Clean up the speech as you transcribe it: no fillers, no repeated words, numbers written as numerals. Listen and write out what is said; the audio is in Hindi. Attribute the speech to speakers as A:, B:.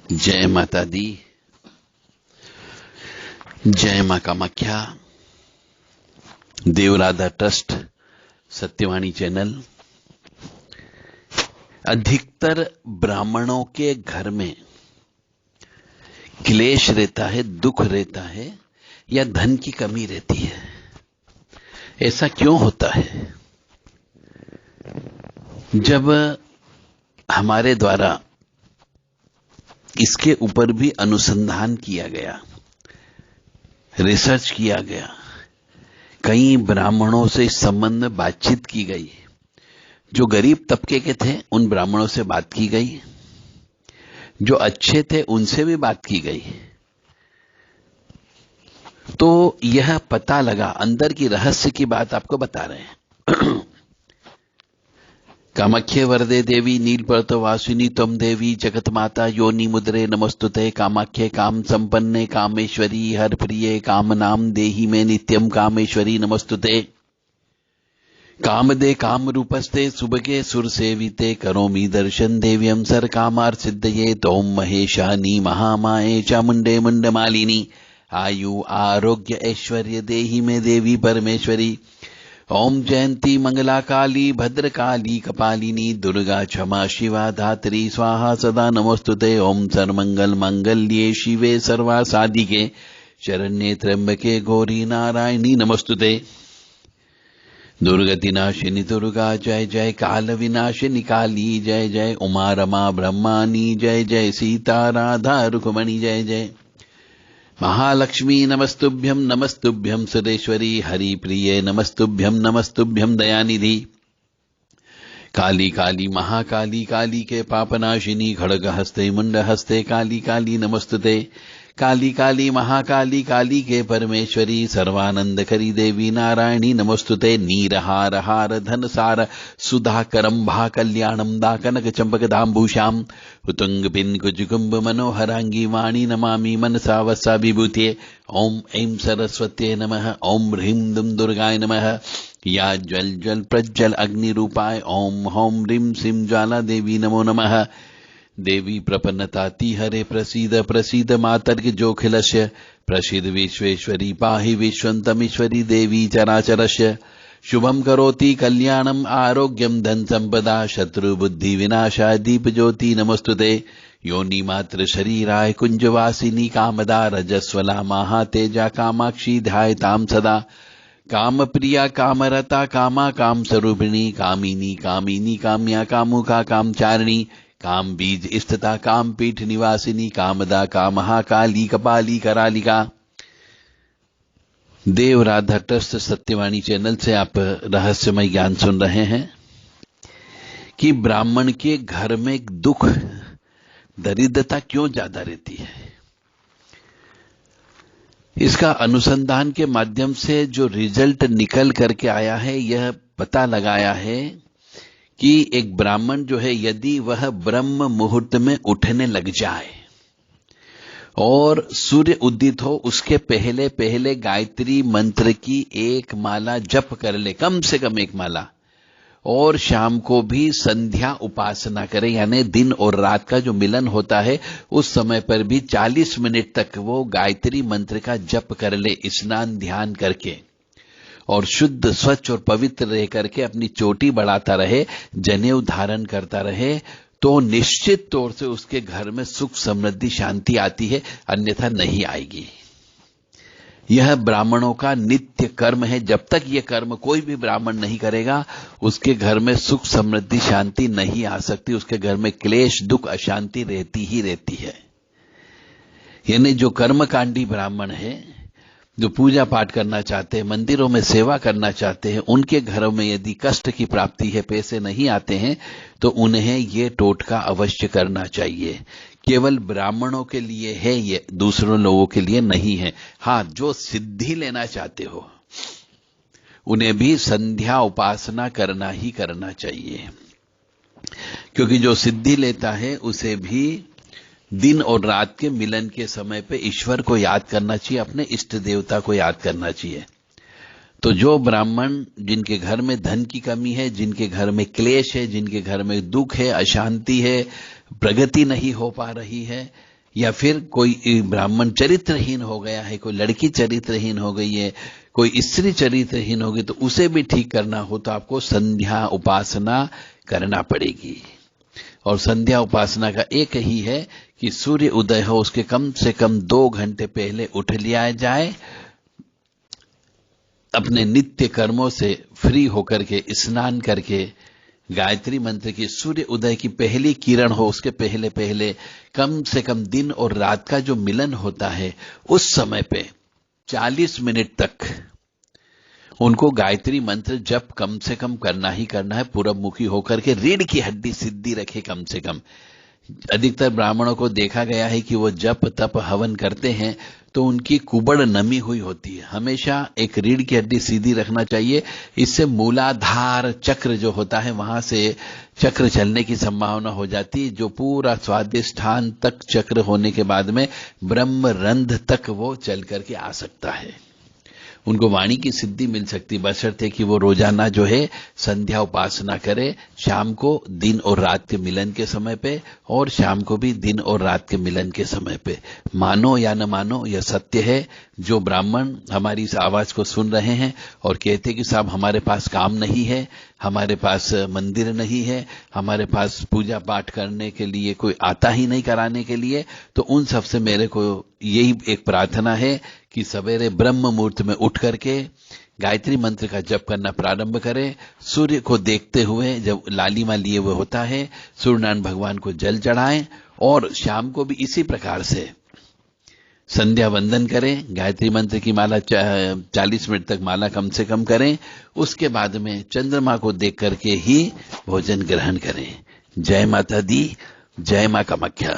A: जय माता दी, जय मां कामाख्या। Devradha trust Satyavani channel. अधिकतर ब्राह्मणों के घर में क्लेश रहता है, दुख रहता है या धन की कमी रहती है। ऐसा क्यों होता है? जब हमारे द्वारा इसके ऊपर भी अनुसंधान किया गया, रिसर्च किया गया, कई ब्राह्मणों से इस संबंध में बातचीत की गई। जो गरीब तबके के थे उन ब्राह्मणों से बात की गई, जो अच्छे थे उनसे भी बात की गई, तो यह पता लगा, अंदर की रहस्य की बात आपको बता रहे हैं। कामाख्ये वरदे देवी नीलपर्वत वासिनी त्वं देवी जगत माता योनि मुद्रे नमस्तुते। कामाख्ये काम संपन्ने कामेश्वरी हर प्रिये काम नाम देहि में नित्यम कामेश्वरी नमस्तुते। कामदे काम रूपस्ते सुभगे सुर सेविते करोमि दर्शन देव्यम सर कामार सिद्धये तोम महेशानी महामाये चामुंडे मुंडमालिनी आयु आरोग्य ऐश्वर्य देहि में देवी परमेश्वरी। ओम जयंती मंगला काली भद्रकाली कपालिनी दुर्गा क्षमा शिवा धात्री स्वाहा सदा नमोस्तुते। ओम सर्वमंगल मंगल्ये शिवे सर्वा साधिके शरण्ये त्र्यंबके गौरी नारायणी नमोस्तुते। दुर्गति नाशिनी दुर्गा जय जय, काल विनाशिनी काली जय जय, उमा रमा ब्रह्मानी जय जय, सीता राधा रुक्मणी जय जय। महालक्ष्मी नमस्तुभ्यं नमस्तुभ्यं सुरेश्वरी हरि प्रिये नमस्तुभ्यं नमस्तुभ्यं दयानिधि। काली काली महाकाली काली के पापनाशिनी खड़ग हस्ते मुंड हस्ते काली काली नमस्तुते। काली काली महाकाली काली के परमेश्वरी सर्वानंद करी देवी नारायणी नमोस्तुते। नीरहार हार धन सार सुधाकरम भा कल्याणम दा कनक चंपक दाम्भूषाम उतुंग पिन कुजुकुंभ मनोहरांगी वाणी नमामि मनसा वसा विभूते। ओम ऐं सरस्वत्यै नमः। ओम ह्रीं दुम दुर्गाय नमः। या ज्वल ज्वल प्रज्वल अग्नि रूपाय ओम हौम ह्रीं श्रीं ज्वाला देवी नमो नमः। देवी प्रपन्नताति हरे प्रसीद प्रसीद मातर्ग जोखिलस्य प्रसीद विश्वेश्वरी पाहि विश्वन्तमीश्वरी देवी चराचरस्य। शुभम करोति कल्याणम आरोग्यम धन संपदा शत्रु बुद्धि विनाशाय दीप ज्योति नमस्तुते। योनि मात्र शरीराय कुंजवासिनी कामदा रजस्वला महातेजा कामाक्षी ध्यायताम सदा। काम प्रिया कामरता कामा काम स्वरूपिणी कामिनी कामिनी काम्या कामुका कामचारिणी काम बीज स्थिता काम पीठ निवासिनी कामदा कामहा काली कपाली करालिका। देव राधा ट्रस्ट सत्यवाणी चैनल से आप रहस्यमय ज्ञान सुन रहे हैं कि ब्राह्मण के घर में दुख दरिद्रता क्यों ज्यादा रहती है। इसका अनुसंधान के माध्यम से जो रिजल्ट निकल करके आया है, यह पता लगाया है कि एक ब्राह्मण जो है, यदि वह ब्रह्म मुहूर्त में उठने लग जाए और सूर्य उदित हो उसके पहले पहले गायत्री मंत्र की एक माला जप कर ले, कम से कम एक माला, और शाम को भी संध्या उपासना करे, यानी दिन और रात का जो मिलन होता है उस समय पर भी 40 मिनट तक वो गायत्री मंत्र का जप कर ले, स्नान ध्यान करके, और शुद्ध स्वच्छ और पवित्र रह करके अपनी चोटी बढ़ाता रहे, जनेऊ धारण करता रहे, तो निश्चित तौर से उसके घर में सुख समृद्धि शांति आती है, अन्यथा नहीं आएगी। यह ब्राह्मणों का नित्य कर्म है। जब तक यह कर्म कोई भी ब्राह्मण नहीं करेगा, उसके घर में सुख समृद्धि शांति नहीं आ सकती। उसके घर में क्लेश दुख अशांति रहती ही रहती है। यानी जो कर्मकांडी ब्राह्मण है, जो पूजा पाठ करना चाहते हैं, मंदिरों में सेवा करना चाहते हैं, उनके घरों में यदि कष्ट की प्राप्ति है, पैसे नहीं आते हैं, तो उन्हें ये टोटका अवश्य करना चाहिए। केवल ब्राह्मणों के लिए है ये, दूसरों लोगों के लिए नहीं है। हाँ, जो सिद्धि लेना चाहते हो उन्हें भी संध्या उपासना करना ही करना चाहिए, क्योंकि जो सिद्धि लेता है उसे भी दिन और रात के मिलन के समय पे ईश्वर को याद करना चाहिए, अपने इष्ट देवता को याद करना चाहिए। तो जो ब्राह्मण जिनके घर में धन की कमी है, जिनके घर में क्लेश है, जिनके घर में दुख है, अशांति है, प्रगति नहीं हो पा रही है, या फिर कोई ब्राह्मण चरित्रहीन हो गया है, कोई लड़की चरित्रहीन हो गई है, कोई स्त्री चरित्रहीन हो गई, तो उसे भी ठीक करना हो तो आपको संध्या उपासना करना पड़ेगी। और संध्या उपासना का एक ही है कि सूर्य उदय हो उसके कम से कम 2 घंटे पहले उठ लिया जाए, अपने नित्य कर्मों से फ्री होकर के स्नान करके गायत्री मंत्र की सूर्य उदय की पहली किरण हो उसके पहले पहले कम से कम दिन और रात का जो मिलन होता है उस समय पे 40 मिनट तक उनको गायत्री मंत्र जप कम से कम करना ही करना है, पूरब मुखी होकर के रीढ़ की हड्डी सीधी रखे कम से कम। अधिकतर ब्राह्मणों को देखा गया है कि वो जप तप हवन करते हैं तो उनकी कुबड़ नमी हुई होती है। हमेशा एक रीढ़ की हड्डी सीधी रखना चाहिए, इससे मूलाधार चक्र जो होता है वहां से चक्र चलने की संभावना हो जाती है, जो पूरा स्वादिष्ठान तक चक्र होने के बाद में ब्रह्म रंध्र तक वो चल करके आ सकता है। उनको वाणी की सिद्धि मिल सकती, बशर्ते कि वो रोजाना जो है संध्या उपासना करे, शाम को दिन और रात के मिलन के समय पे और शाम को भी दिन और रात के मिलन के समय पे। मानो या न मानो यह सत्य है। जो ब्राह्मण हमारी इस आवाज को सुन रहे हैं और कहते कि साहब हमारे पास काम नहीं है, हमारे पास मंदिर नहीं है, हमारे पास पूजा पाठ करने के लिए कोई आता ही नहीं कराने के लिए, तो उन सबसे मेरे को यही एक प्रार्थना है कि सवेरे ब्रह्म मुहूर्त में उठ करके गायत्री मंत्र का जप करना प्रारंभ करें। सूर्य को देखते हुए जब लालिमा लिए हुए होता है सूर्यनारायण भगवान को जल चढ़ाएं और शाम को भी इसी प्रकार से संध्या वंदन करें। गायत्री मंत्र की माला 40 मिनट तक माला कम से कम करें। उसके बाद में चंद्रमा को देख करके ही भोजन ग्रहण करें। जय माता दी, जय मां कामाख्या।